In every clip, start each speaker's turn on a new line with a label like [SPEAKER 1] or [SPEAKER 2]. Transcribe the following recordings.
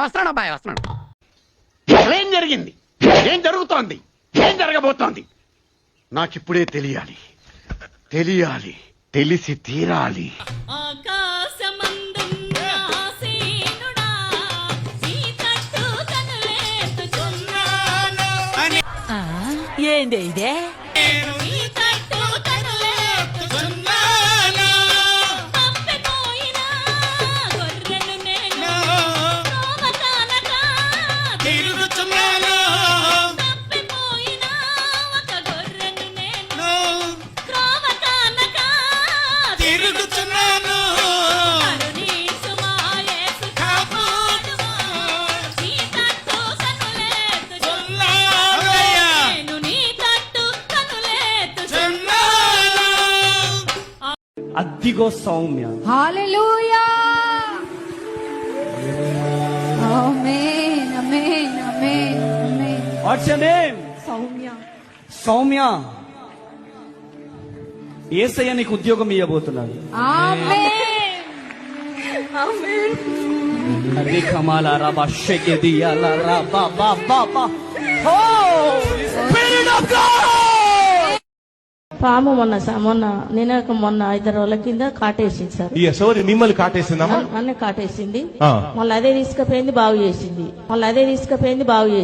[SPEAKER 1] వస్తున్నాడు అబ్బాయి, వస్తున్నాడు.
[SPEAKER 2] ఏం జరిగింది? ఏం జరుగుతోంది? ఏం జరగబోతోంది? నాకిప్పుడే తెలియాలి, తెలిసి తీరాలి.
[SPEAKER 3] ఏంది ఇదే?
[SPEAKER 4] అద్దిగో Soumya.
[SPEAKER 5] Hallelujah. Amen amen amen amen.
[SPEAKER 4] What's your name?
[SPEAKER 5] Soumya.
[SPEAKER 4] Soumya, యేసయ్య నీకు ఉద్యోగం ఇవ్వబోతున్నాడు.
[SPEAKER 5] ఆమేన్ ఆమేన్.
[SPEAKER 4] అరే కమాలా రబా షెకెదియాలా రబా బా బా బా. ఓ స్పిరిట్ ఆఫ్ గాడ్.
[SPEAKER 3] పాము మొన్న 5 రోజుల కింద కాటేసింది సార్.
[SPEAKER 6] ఎవరు మిమ్మల్ని కాటేసిందమ్మా?
[SPEAKER 3] అన్నీ కాటేసింది. మళ్ళీ అదే తీసుకుపోయింది, బాగు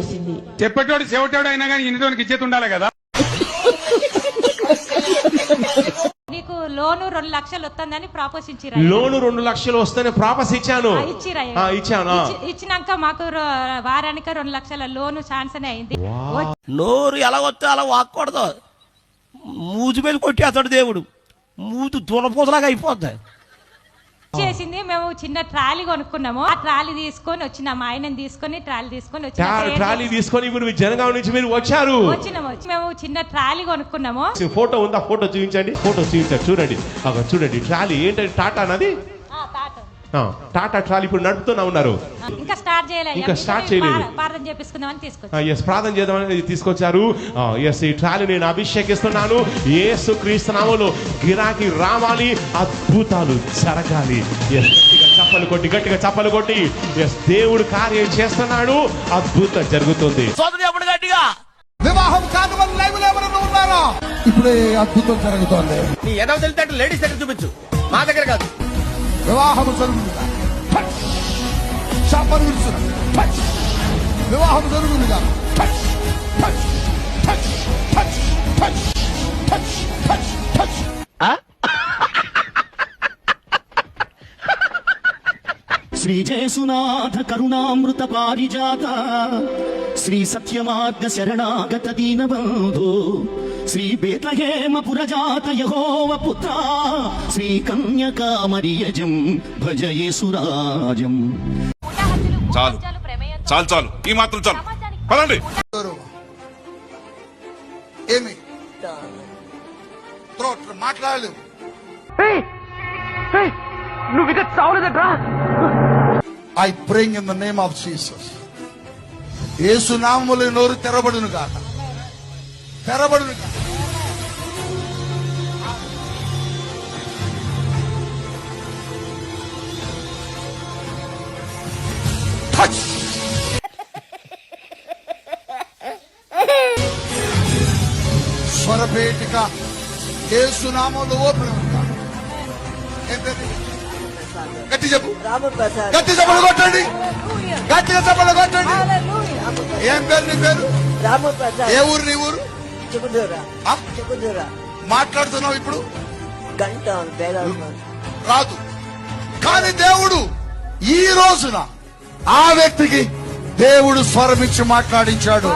[SPEAKER 3] చేసింది.
[SPEAKER 7] చెప్పేటోడు చెవటోడు అయినా కానీ ఇంటికి ఇచ్చేది ఉండాలి కదా.
[SPEAKER 8] నీకు లోను 2 లక్షలు వస్తుందని ప్రాపోజ్ ఇచ్చిరా.
[SPEAKER 6] లోను 2 లక్షలు వస్తేనే ప్రాపస్ ఇచ్చాను. ఇచ్చాను.
[SPEAKER 8] ఇచ్చినాక మాకు వారానికి 2 లక్షల లోను శాంక్షన్ అయింది.
[SPEAKER 1] నోరు ఎలా వస్తే అలా వాక్కూడదు. మూజు మీద కొట్టేస్తాడు దేవుడు. మూజు దురపోతలాగా అయిపోతాయి.
[SPEAKER 8] చేసింది. మేము చిన్న ట్రాలీ కొనుక్కున్నాము. ఆ ట్రాలీ తీసుకొని వచ్చినాము. ఆయనని తీసుకొని ట్రాలీ
[SPEAKER 6] తీసుకొని ఇప్పుడు జనగాం నుంచి మీరు వచ్చారు.
[SPEAKER 8] మేము చిన్న ట్రాలీ కొనుక్కున్నాము.
[SPEAKER 6] ఫోటో ఉందా? ఫోటో చూపించండి. చూడండి, చూడండి ట్రాలీ ఏంటంటే టాటా అన్నది. టాటా ట్రాలీ ఇప్పుడు నడుపుతూనే ఉన్నారు.
[SPEAKER 8] ఇంకా స్టార్ట్ చేయలేదు. ప్రార్థన చేపిస్తున్నామని తీసుకొచ్చారు.
[SPEAKER 6] ప్రార్థన చేద్దామని తీసుకొచ్చారు. ఈ ట్రాలీ నేను అభిషేకిస్తున్నాను. యేసు క్రీస్తు నామములో గిరాకీ రావాలి, అద్భుతాలు జరగాలి. గట్టిగా చప్పలు కొట్టి దేవుడు కార్యం చేస్తున్నాడు, అద్భుతం జరుగుతుంది.
[SPEAKER 2] వివాహం కాదు మన లైవ్ లో ఎవరైనా ఉన్నారా? ఇప్పుడే అద్భుతం జరుగుతోంది.
[SPEAKER 1] నీ ఏదో తెలితే లేడీస్ దగ్గర చూపించు, మా దగ్గర కాదు.
[SPEAKER 2] వివాహం జరుగుతుందా? శాపం విరుచున్నా. వివాహం జరుగుతుందిగా.
[SPEAKER 9] శ్రీ జయసునాథ కరుణామృత పారిజాత, శ్రీ సత్యమార్గ శరణాగత దీనబంధు, శ్రీ బేత్లహేమ పురజాత యెహోవ పుత్ర, శ్రీ కన్యకా మరియజం భజ యేసురాజం.
[SPEAKER 7] చాలు ఈ మాత్రం చాలు. పదండి.
[SPEAKER 2] ఏమి మాట్లాడలేవు.
[SPEAKER 4] నువ్వు ఇక చావలేదట్రా.
[SPEAKER 2] I bring in the name of Jesus. యేసు నామములో నోరు తెరబడును గాక. స్వరపేటిక యేసు నామములో ఓపెన్ గాక. గట్టి చెప్పు. గట్టిగా చెప్పలు కొట్టండి. ఏం పేరు నీ పేరు? ఏ ఊరు నీ ఊరు? మాట్లాడుతున్నావు ఇప్పుడు రాదు. కానీ దేవుడు ఈ రోజున ఆ వ్యక్తికి దేవుడు స్వరమిచ్చి మాట్లాడించాడు.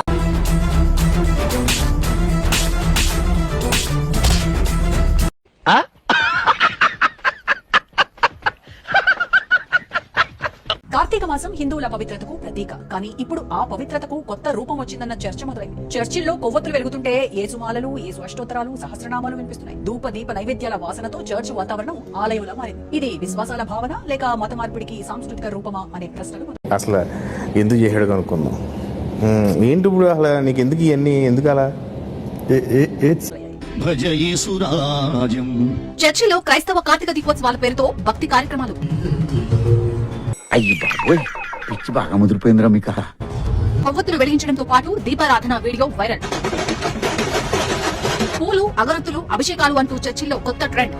[SPEAKER 10] కార్తీక మాసం హిందువుల పవిత్రతకు ప్రతీక. కానీ ఇప్పుడు ఆ పవిత్రతకు కొత్త రూపం వచ్చిందన్న చర్చ మొదలైంది. చర్చిల్లో కొవ్వొత్తులు వెలుగుతుంటే యేసుమాలలు, యేసు అష్టోత్తరాలు, సహస్రనామాలు వినిపిస్తున్నాయి. ధూప దీప నైవేద్యాల వాసనతో చర్చ్ వాతావరణం ఆలయంలా మారింది. ఇది విశ్వాసాల భావన లేక మత మార్పిడికి సాంస్కృతిక రూపమా అనే ప్రశ్నలు
[SPEAKER 11] అసలు ఎందుకు చేసాడు కనుక్కుందాం. ఏంటి ఇప్పుడు అసలు నీకు ఎందుకు ఇవన్నీ ఎందుకు అలా?
[SPEAKER 9] భజ యేసురాజం.
[SPEAKER 10] చర్చిలో క్రైస్తవ కార్తీక దీపోత్సవాల పేరుతో భక్తి కార్యక్రమాలు.
[SPEAKER 9] అయ్యి బాబోయ్, పిచ్చి బాగా ముదిరిపోయిందిరా మీకు.
[SPEAKER 10] కొవ్వొత్తులు వెలిగించడంతో పాటు దీపారాధన వీడియో వైరల్. పూలు, అగరత్తులు, అభిషేకాలు అంటూ చర్చిల్లో కొత్త ట్రెండ్.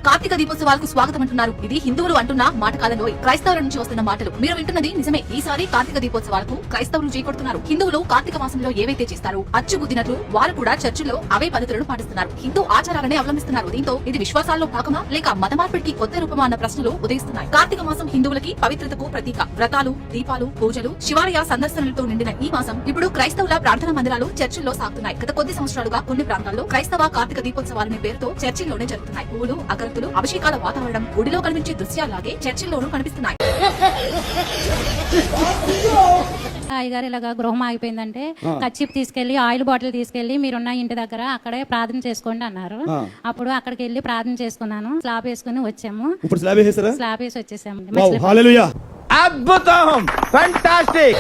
[SPEAKER 10] కార్తీక దీపోత్సవాలకు స్వాగతం అంటున్నారు. ఇది హిందువులు అంటున్న మాట కాదంలో క్రైస్తవుల నుంచి వస్తున్న మాటలు. మీరు వింటున్నది నిజమే. ఈసారి కార్తీక దీపోత్సవాలకు క్రైస్తవులు చేకొడుతున్నారు. హిందువులు కార్తీక మాసంలో ఏవైతే చేస్తారో అచ్చుగుద్దినట్లు వారు కూడా చర్చిల్లో అవే పద్ధతులను పాటిస్తున్నారు. హిందూ ఆచారాలనే అవలంబిస్తున్నారు. దీంతో ఇది విశ్వాసాల్లో భాగమా లేక మత మార్పిడికి కొత్త రూపమా అన్న ప్రశ్నలు ఉదయిస్తున్నాయి. కార్తీక మాసం హిందువులకి పవిత్రతకు ప్రతీక. వ్రతాలు, దీపాలు, పూజలు, శివాలయ సందర్శనలతో నిండిన ఈ మాసం ఇప్పుడు క్రైస్తవుల ప్రార్థనా మందిరాలు, చర్చిల్లో సాగుతున్నాయి. గత కొద్ది సంవత్సరాలుగా కొన్ని ప్రాంతాల్లో క్రైస్తవ కార్తీక దీపోత్సవాలనే పేరుతో చర్చిల్లోనే జరుగుతున్నాయి. పూలు, అగరత్తులు, అభిషేకాల వాతావరణం గుడిలో కనిపించే దృశ్యాలాగే చర్చిల్లోనూ కనిపిస్తున్నాయి.
[SPEAKER 8] అయ్యగారు ఇలాగా గృహం ఆగిపోయిందంటే కచ్చిప్ తీసుకెళ్లి ఆయిల్ బాటిల్ తీసుకెళ్లి మీరున్న ఇంటి దగ్గర అక్కడే ప్రార్థన చేసుకోండి అన్నారు. అప్పుడు అక్కడికి వెళ్ళి ప్రార్థన చేసుకున్నాను. స్లాబ్ వేసుకుని వచ్చాము.
[SPEAKER 9] ఇప్పుడు స్లాబ్ వేసారా?
[SPEAKER 8] స్లాబ్ వేసి వచ్చేసాము.
[SPEAKER 9] హల్లెలూయా.
[SPEAKER 4] అద్భుతం, ఫ్యాంటాస్టిక్.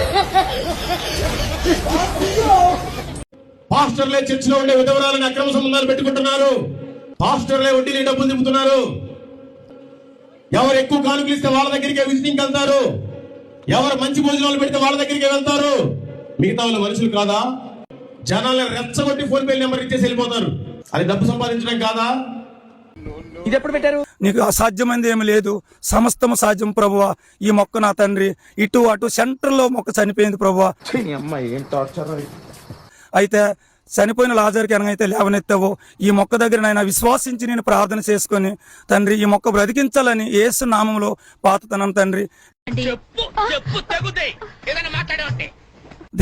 [SPEAKER 6] పాస్టర్లే చర్చిలో ఉండే విధవరాలను అక్రమ సంబంధాలు పెట్టుకుంటున్నారు. పాస్టర్లే వడ్డీని డబ్బులు దింపుతున్నారు. ఎవరు ఎక్కువ కానుకలు ఇస్తే వాళ్ళ దగ్గరికి విజిటింగ్ వెళ్తారు. ఎవరు మంచి భోజనాలు పెడితే వాళ్ళ దగ్గరికి వెళ్తారు. మిగతా వాళ్ళ మనుషులు కాదా? జనాలను రెచ్చగొట్టి ఫోన్ పే నెంబర్ ఇచ్చేసి వెళ్ళిపోతారు. అది డబ్బు సంపాదించడం కాదా?
[SPEAKER 4] ఇది ఎప్పుడు పెట్టారు?
[SPEAKER 9] నీకు అసాధ్యమైనది ఏమి లేదు, సమస్తము సాధ్యం ప్రభువా. ఈ మొక్క నా తండ్రి ఇటు అటు సెంటర్ లో మొక్క చనిపోయింది ప్రభువా. అయితే చనిపోయిన లాజర్కి అనగైతే లేవనెత్తావో ఈ మొక్క దగ్గర నాయన విశ్వాసించి నేను ప్రార్థన చేసుకుని తండ్రి ఈ మొక్క బ్రతికించాలని యేసు నామంలో పాతతనం తండ్రి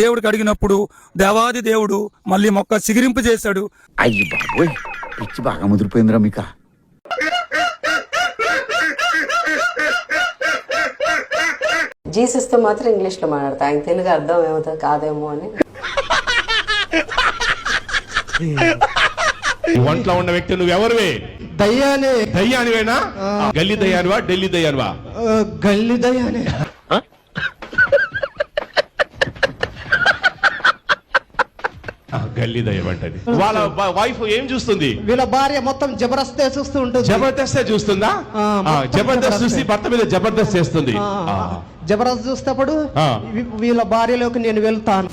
[SPEAKER 9] దేవుడికి అడిగినప్పుడు దేవాది దేవుడు మళ్ళీ మొక్క చిగిరింపు చేశాడు.
[SPEAKER 12] అయ్యి బాబోయ్, పిచ్చి బాగా ముదిరిపోయిందిరా మీకు.
[SPEAKER 3] జీసస్ తో మాత్రం ఇంగ్లీష్ లో మాట్లాడతా. ఆయన తెలుగు అర్థం ఏమవుతుంది కాదేమో అని.
[SPEAKER 6] ఒంట్లో ఉన్న వ్యక్తి నువ్వు ఎవరివే?
[SPEAKER 9] దయ్యానే.
[SPEAKER 6] దయ్యానివేనా? గల్లీ దయ్యానివా, ఢిల్లీ దయ్యానివా?
[SPEAKER 9] గల్లి దయ్యానే.
[SPEAKER 6] గల్లీ దయ్యం అంటది. వాళ్ళ వైఫ్ ఏం చూస్తుంది?
[SPEAKER 9] వీళ్ళ భార్య మొత్తం జబర్దస్తే చూస్తూ ఉంటుంది.
[SPEAKER 6] జబర్దస్తే చూస్తుందా? జబర్దస్త్ చూసి భర్త మీద జబర్దస్త్ చేస్తుంది.
[SPEAKER 9] జబర్దస్త్ చూస్తేప్పుడు వీళ్ళ భార్యలోకి నేను వెళ్తాను.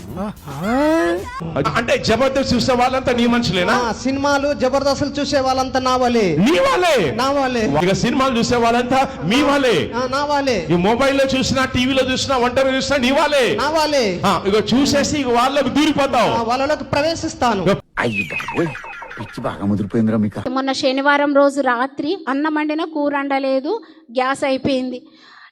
[SPEAKER 6] అంటే జబర్దస్త్ చూసే వాళ్ళంతా నీ మనుషులేనా?
[SPEAKER 9] సినిమాలు జబర్దస్తులు చూసే వాళ్ళంతా నా వాళ్ళే.
[SPEAKER 6] నీ వాళ్ళే?
[SPEAKER 9] నా వాళ్ళే.
[SPEAKER 6] ఇక సినిమాలు చూసే వాళ్ళంతా మీ వాళ్ళే.
[SPEAKER 9] నా వాళ్ళే.
[SPEAKER 6] ఈ మొబైల్లో చూసినా, టీవీలో చూసినా, వంటలో చూసినా నీ వాళ్ళే.
[SPEAKER 9] నా వాళ్ళే.
[SPEAKER 6] ఇక చూసేసి ఇక వాళ్ళకి దూరిపోతావు,
[SPEAKER 9] వాళ్ళలోకి ప్రవేశిస్తాను.
[SPEAKER 12] అయ్యి బాబోయ్, పిచ్చి బాగా ముదిరిపోయిందిరా మీకు.
[SPEAKER 3] మొన్న శనివారం రోజు రాత్రి అన్నం వండిన కూర వండలేదు, గ్యాస్ అయిపోయింది.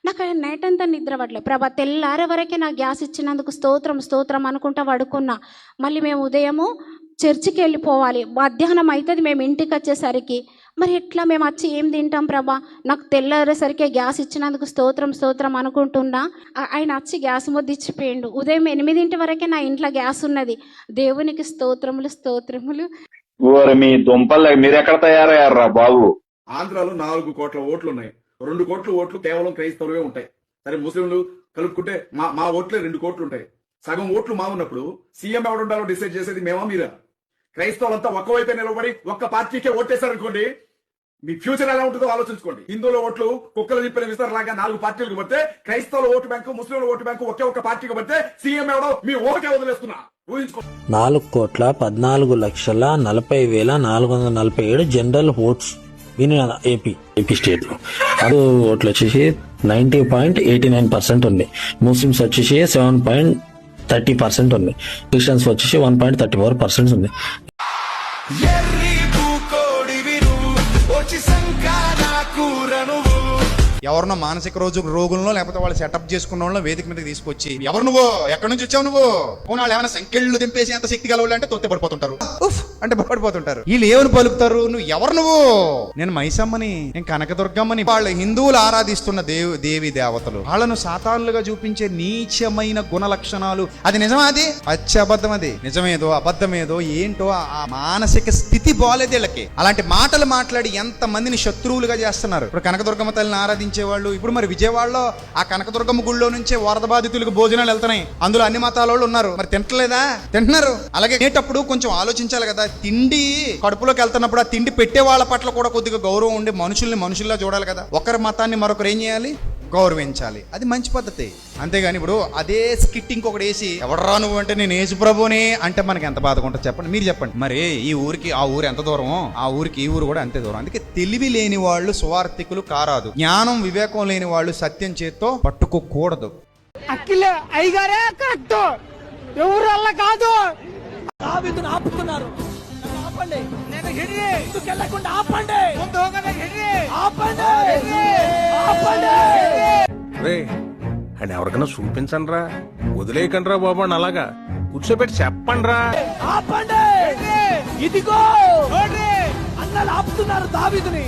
[SPEAKER 3] నాకు నైట్ అంతా నిద్ర పడలేదు. ప్రభా తెల్లారే వరకే నాకు గ్యాస్ ఇచ్చినందుకు స్తోత్రం స్తోత్రం అనుకుంటా పడుకున్నా. మళ్ళీ మేము ఉదయము చర్చికి వెళ్ళిపోవాలి, మధ్యాహ్నం అవుతుంది మేము ఇంటికి వచ్చేసరికి. మరి ఎట్లా మేము వచ్చి ఏం తింటాం ప్రభా? నాకు తెల్లారేసరికి గ్యాస్ ఇచ్చినందుకు స్తోత్రం స్తోత్రం అనుకుంటున్నా. ఆయన వచ్చి గ్యాస్ ముద్ద ఇచ్చిపోయిండు. ఉదయం 8 వరకే నా ఇంట్లో గ్యాస్ ఉన్నది. దేవునికి స్తోత్రములు స్తోత్రములు.
[SPEAKER 7] మీ దుంపలు మీరు ఎక్కడ తయారయ్యారా బాబు?
[SPEAKER 2] ఆంధ్రాలో 4 కోట్ల ఓట్లు ఉన్నాయి. 2 కోట్ల ఓట్లు కేవలం క్రైస్తవులే ఉంటాయి. సరే, ముస్లింలు కలుపుకుంటే మా ఓట్లే 2 కోట్లు ఉంటాయి. సగం ఓట్లు మా ఉన్నప్పుడు సీఎం ఎవరు ఉండాలో డిసైడ్ చేసేది మేమా మీరా? క్రైస్తవులంతా ఒక్కవైపే నిలబడి ఒక్క పార్టీకే ఓటేశారనుకోండి, మీ ఫ్యూచర్ ఎలా ఉంటుందో ఆలోచించుకోండి. హిందువుల ఓట్లు కుక్కలు తిప్పిన విస్తరలాగా 4 పార్టీలకు పడితే, క్రైస్తవుల ఓటు బ్యాంకు, ముస్లింల ఓటు బ్యాంకు ఒక్క పార్టీకి పడితే సీఎం ఎవడో మీ ఓకే వదిలేస్తున్నా. ఊహించుకో.
[SPEAKER 9] 4,40,40,447 జనరల్ ఓట్స్ ఏపీ స్టేట్ లో. అది ఓట్లు వచ్చేసి 90.89% ఉంది. ముస్లిమ్స్ వచ్చేసి 7.30% ఉంది. క్రిస్టియన్స్ వచ్చేసి 1.34% ఉంది.
[SPEAKER 12] ఎవరినో మానసిక రోగులను లేకపోతే వాళ్ళు సెటప్ చేసుకున్న వాళ్ళని వేదిక మీదకి తీసుకొచ్చి, ఎవరు నువ్వు, ఎక్కడి నుంచి వచ్చావు నువ్వు, పోనీ వాళ్ళు ఏమైనా సంఖ్యలు దింపేసి అంత శక్తి కలవాలి అంటే తొత్తే పడిపోతుంటారు, అంటే పడిపోతుంటారు. వీళ్ళు ఏమని పలుకుతారు? నువ్వు ఎవరు నువ్వు? నేను మైసమ్మని, నేను కనకదుర్గమ్మని. వాళ్ళు హిందువులు ఆరాధిస్తున్న దేవి దేవతలు, వాళ్ళను సాతానులుగా చూపించే నీచమైన గుణ లక్షణాలు. అది నిజమా? అది అబద్ధం. అది నిజమేదో అబద్ధమేదో ఏంటో ఆ మానసిక స్థితి బాలేదు వీళ్ళకి. అలాంటి మాటలు మాట్లాడి ఎంత మందిని శత్రువులుగా చేస్తున్నారు. ఇప్పుడు కనకదుర్గమ్మ తల్లిని ఆరాధించి ఆరాధించేవాళ్ళు. ఇప్పుడు మరి విజయవాడలో ఆ కనకదుర్గమ్మ గుళ్ళో నుంచే వరద బాధితులకు భోజనాలు వెళ్తున్నాయి. అందులో అన్ని మతాల వాళ్ళు ఉన్నారు. మరి తింటలేదా? తింటున్నారు. అలాగే తినేటప్పుడు కొంచెం ఆలోచించాలి కదా. తిండి కడుపులోకి వెళ్తున్నప్పుడు ఆ తిండి పెట్టే వాళ్ళ పట్ల కూడా కొద్దిగా గౌరవం ఉండి మనుషుల్ని మనుషుల్లా చూడాలి కదా. ఒకరి మతాన్ని మరొకరు ఏం చేయాలి? గౌరవించాలి. అది మంచి పద్ధతి. అంతేగాని ఇప్పుడు అదే స్కిట్ ఇంకొకటి వేసి ఎవడరా నువ్వు అంటే నేను యేసు ప్రభునే అంటే మనకి ఎంత బాధగా ఉంటుంది చెప్పండి. మీరు చెప్పండి. మరి ఈ ఊరికి ఆ ఊరు ఎంత దూరం, ఆ ఊరికి ఈ ఊరు కూడా అంతే దూరం. అందుకే తెలివి లేని వాళ్ళు సువార్థికులు కారాదు. జ్ఞానం వివేకం లేని వాళ్ళు సత్యం చేత్తో పట్టుకోకూడదు.
[SPEAKER 1] అఖిలే అయ్యగారే కరెక్ట్, ఎవరు వల్ల కాదు. దావీదును ఆపుతున్నారు. ఆపండి, నేను హిడి ఎందుకు వెళ్ళకుండా ఆపండి, ఆపండి, ఆపండి.
[SPEAKER 13] అని ఎవరికైనా చూపించండి రా, వదిలేయకండి రా బాబు అని అలాగా కూర్చోబెట్టి చెప్పండి రా.
[SPEAKER 1] ఆపండి, ఇదిగో అన్నలు ఆపుతున్నారు దావీదుని.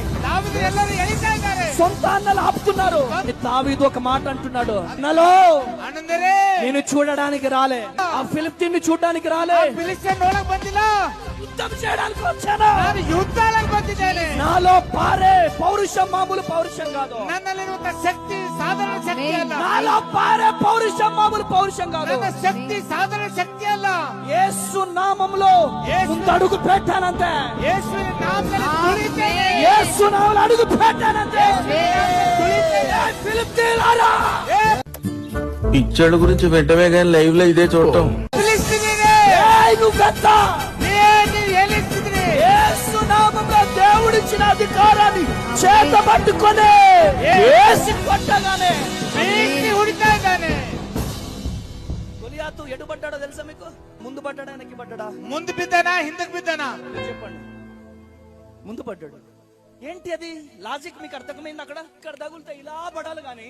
[SPEAKER 1] సొంత అన్నలు ఆపుతున్నారు. దావీదు ఒక మాట అంటున్నాడు, అన్నలో నేను చూడడానికి రాలే, ఆ ఫిలిస్తీన్ని చూడడానికి రాలే, యుద్ధం చేయడానికి వచ్చాను. నాలో పారే పౌరుషం మామూలు పౌరుషం కాదు. శక్తి సాధారణ శక్తి అಲ್ಲ. నాలో పారే పౌరుషం మామూలు పౌరుషం కాదు. శక్తి సాధారణ శక్తి అಲ್ಲ. యేసు నామములో ముందడుగు పెట్టానంతే. యేసు నామములో అడుగు పెట్టానంతే. ఫిలిస్తీయులారా,
[SPEAKER 11] పిచ్చోడు గురించి వెంటనే కానీ లైవ్ లో ఇదే చూడటం.
[SPEAKER 1] దేవుడిచ్చిన అధికారాన్ని చేత పట్టుకొని కొట్టగానే గొలియాతు ఎటు పడ్డాడో తెలుసా మీకు? ముందు పడ్డాడా వెనక్కి పడ్డాడా? ముందు బిద్దానా హిందకు బిద్దానా చెప్పండి. ముందు పడ్డాడు. ఏంటి అది లాజిక్ మీకు అర్థమైంది? అక్కడ ఇక్కడ తగులుతా ఇలా పడాలి గాని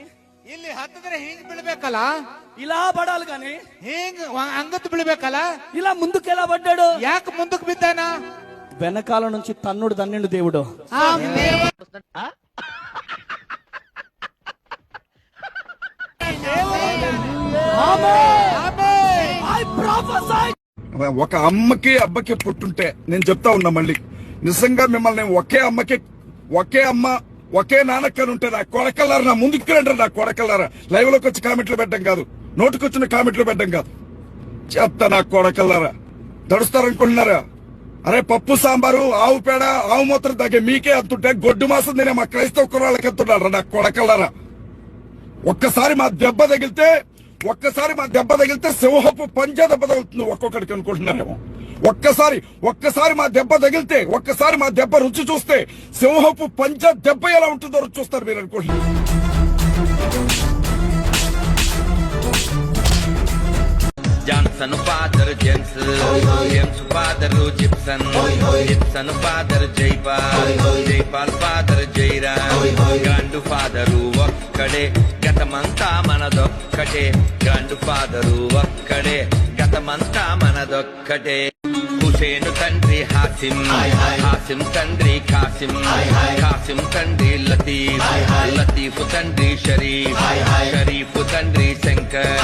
[SPEAKER 1] ಇಲ್ಲಿ ಹತ್ತಿದ್ರೆ ಹಿಂಗ್ ಬೀಳ್ಬೇಕಲ್ಲ, ఇలా పడాలి గాని ಹಿಂಗ್ ಅಂಗತ್ತು ಬೀಳ್ಬೇಕಲ್ಲ. ఇలా ముందుకు ఎలా పడ్డాడు? యాక ముందుకు బిద్దానా? వెనకాల నుంచి తన్నుడు తన్నిండు దేవుడు.
[SPEAKER 2] ఒక అమ్మకి అబ్బకి పుట్టుంటే నేను చెప్తా ఉన్నా మళ్ళీ నిజంగా మిమ్మల్ని ఒకే అమ్మకి ఒకే అమ్మ ఒకే నాన్నక్కని ఉంటే నా కొడకల్లారా, నా ముందుకు రండి నా కొడకల్లారా. లైవ్ లోకి వచ్చి కామెంట్లు పెట్టడం కాదు, నోటుకొచ్చిన కామెంట్లు పెట్టడం కాదు. చెప్తా నా కొడకల్లారా, దడుస్తారనుకుంటున్నారా? అరే పప్పు సాంబారు ఆవు పేడ ఆవు మూత్రం తగ్గే మీకే అంతుంటే గొడ్డు మాసం తినే మా క్రైస్తవ కుర్రాళ్ళకి ఎత్తున్నారా నా కొడకల్లారా. ఒక్కసారి మా దెబ్బ తగిలితే సింహపు పంజా దెబ్బ తగులుతుంది ఒక్కొక్కడికి అనుకుంటున్నారేమో. ఒక్కసారి మా దెబ్బ తగిలితే, ఒక్కసారి మా దెబ్బ రుచి చూస్తే సింహపు పంజా దెబ్బ ఎలా ఉంటుందో రుచి చూస్తారు మీరు అనుకుంటున్నారు.
[SPEAKER 14] Johnson father James, James father Jipson, Jipson father Jaipal, Jaipal father Jairam. గాండు ఫాదరు ఒక్కడే, గతమంతా మనదొక్కటే. గాండు ఫాదరు ఒక్కడే, గతమంతా మనదొక్కటే. హుసేను తండ్రి హాసిం, హాసిం తండ్రి కాసిం, కాసిం తండ్రి లతీఫ్, లతీఫ్ తండ్రి షరీఫ్, షరీఫ్ తండ్రి శంకర్.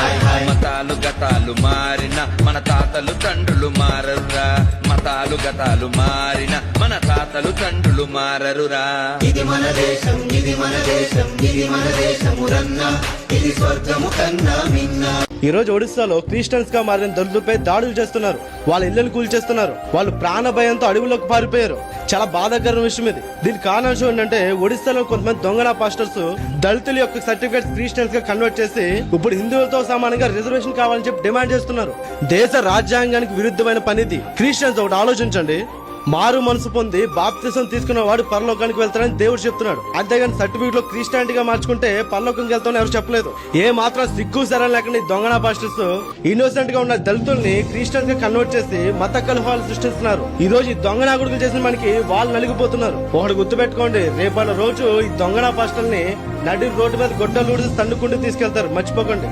[SPEAKER 14] మతాలు గతాలు మారిన మన తాతలు తండ్రులు మారరురా, మతాలు గతాలు మారిన మన తాతలు తండ్రులు మారరురా. ఇది మన దేశం, ఇది మన దేశం, ఇది మన దేశమురన్నా, ఇది స్వర్గము కన్నా మిన్నా.
[SPEAKER 15] ఈ రోజు ఒడిశాలో క్రిస్టియన్స్ గా మారిన దళితులపై దాడులు చేస్తున్నారు. వాళ్ళ ఇళ్లను కూల్చేస్తున్నారు. వాళ్ళు ప్రాణ భయంతో అడవుల్లోకి పారిపోయారు. చాలా బాధాకరమైన విషయం ఇది. దీనికి కారణం ఏంటంటే ఒడిశాలో కొంతమంది దొంగన పాస్టర్స్ దళితుల యొక్క సర్టిఫికేట్స్ క్రిస్టియన్స్ గా కన్వర్ట్ చేసి ఇప్పుడు హిందువులతో సమానంగా రిజర్వేషన్ కావాలని చెప్పి డిమాండ్ చేస్తున్నారు. దేశ రాజ్యాంగానికి విరుద్ధమైన పనిది. క్రిస్టియన్స్ ఒకటి ఆలోచించండి, మారు మనసు పొంది బాప్తిసం తీసుకున్న వాడు పరలోకానికి వెళ్తాడని దేవుడు చెప్తున్నాడు. అంతేగాని సర్టిఫికేట్ లో క్రిస్టియానిటీగా మార్చుకుంటే పరలోకానికి వెళ్తామని ఎవరు చెప్పలేదు. ఏ మాత్రం సిగ్గు సరం లేకుండా దొంగన పాస్టర్స్ ఇన్నోసెంట్ గా ఉన్న దళితుల్ని క్రిస్టియన్స్ గా కన్వర్ట్ చేసి మత కలహాలు సృష్టిస్తున్నారు. ఈ రోజు ఈ దొంగన గుడుకులు చేసిన మనకి వాళ్ళు నలిగిపోతున్నారు. ఒకటి గుర్తుపెట్టుకోండి, రేపటి రోజు ఈ దొంగన పాస్టర్ని నడి రోడ్డు మీద గొడ్డలు తన్నుకుంటూ తీసుకెళ్తారు, మర్చిపోకండి.